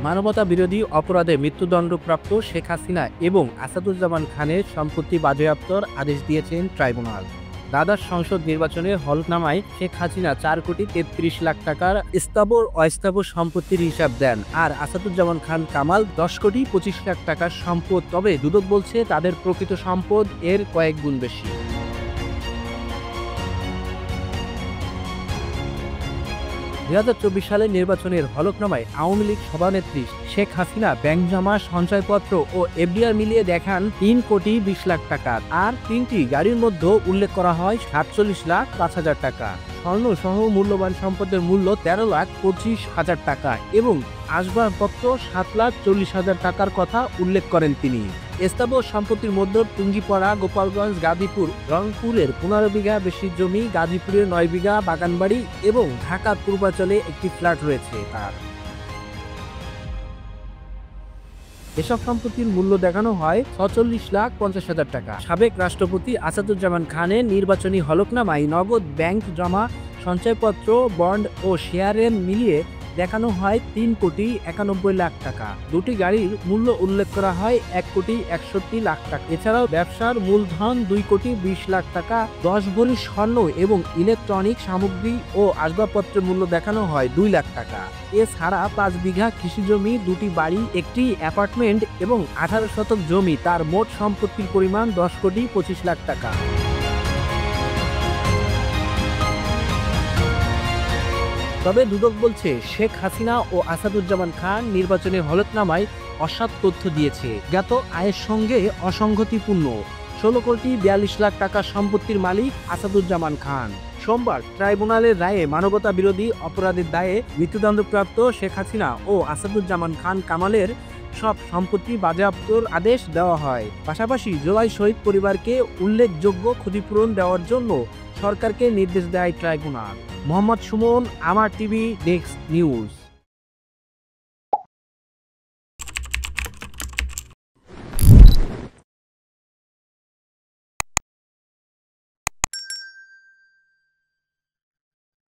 মানবতা বিরোধী অপরাধে মৃত্যুদণ্ডপ্রাপ্ত শেখ হাসিনা এবং আসাদুজ্জামান খানের সম্পত্তি বাজেয়াপ্তর আদেশ দিয়েছেন ট্রাইব্যুনাল। দ্বাদশ সংসদ নির্বাচনে হলফনামায় শেখ হাসিনা 4,33,00,000 টাকার স্থাবর অস্থাবর সম্পত্তির হিসাব দেন, আর আসাদুজ্জামান খান কামাল 10,25,00,000 টাকার সম্পদ। তবে দুদক বলছে তাদের প্রকৃত সম্পদ এর কয়েক গুণ বেশি। 2024 সালের নির্বাচনের হলফনামায় আওয়ামী লীগ সভানেত্রী শেখ হাসিনা ব্যাংক জমা, সঞ্চয়পত্র ও এফডিআর মিলিয়ে দেখান 3,20,00,000 টাকা, আর 3টি গাড়ির মধ্যে উল্লেখ করা হয় 47,05,000 টাকা। স্বর্ণ সহ মূল্যবান সম্পদের মূল্য 13,25,000 টাকা এবং আসবাবপত্র 7,40,000 টাকার কথা উল্লেখ করেন তিনি। স্থাবর সম্পত্তির মধ্যে টুঙ্গিপাড়া, গোপালগঞ্জ, গাজীপুর, রংপুরের 15 বিঘা বেশি জমি, গাজীপুরের 9 বিঘা বাগানবাড়ি এবং ঢাকার পূর্বাঞ্চলে একটি ফ্ল্যাট রয়েছে তার। এসব সম্পত্তির মূল্য দেখানো হয় 46,50,000 টাকা। সাবেক রাষ্ট্রপতি আসাদুজ্জামান খানের নির্বাচনী হলফনামায় নগদ, ব্যাংক জমা, সঞ্চয়পত্র, বন্ড ও শেয়ারের মিলিয়ে দেখানো হয় 3,91,00,000 টাকা। দুটি গাড়ির মূল্য উল্লেখ করা হয় 1,61,00,000 টাকা। এছাড়াও ব্যবসার মূলধন 2,20,00,000 টাকা, 10 ভরি স্বর্ণ এবং ইলেকট্রনিক সামগ্রী ও আসবাবপত্রের মূল্য দেখানো হয় 2 লাখ টাকা। এছাড়া 5 বিঘা কৃষি জমি, 2টি বাড়ি, একটি অ্যাপার্টমেন্ট এবং 18 শতক জমি, তার মোট সম্পত্তির পরিমাণ 10,25,00,000 টাকা। তবে দুদক বলছে শেখ হাসিনা ও আসাদুজ্জামান খান নির্বাচনের হলফনামায় অসৎ তথ্য দিয়েছে। জ্ঞাত আয়ের সঙ্গে অসঙ্গতিপূর্ণ 16,42,00,000 টাকা সম্পত্তির মালিক আসাদুজ্জামান খান। সোমবার ট্রাইব্যুনালের রায়ে মানবতা বিরোধী অপরাধের দায়ে মৃত্যুদণ্ডপ্রাপ্ত শেখ হাসিনা ও আসাদুজ্জামান খান কামালের সব সম্পত্তি বাজেয়াপ্তর আদেশ দেওয়া হয়। পাশাপাশি জুলাই শহীদ পরিবারকে উল্লেখযোগ্য ক্ষতিপূরণ দেওয়ার জন্য সরকারকে নির্দেশ দেয় ট্রাইব্যুনাল। মোহাম্মদ সুমন, আমার টিভি, ডেস্ক নিউজ।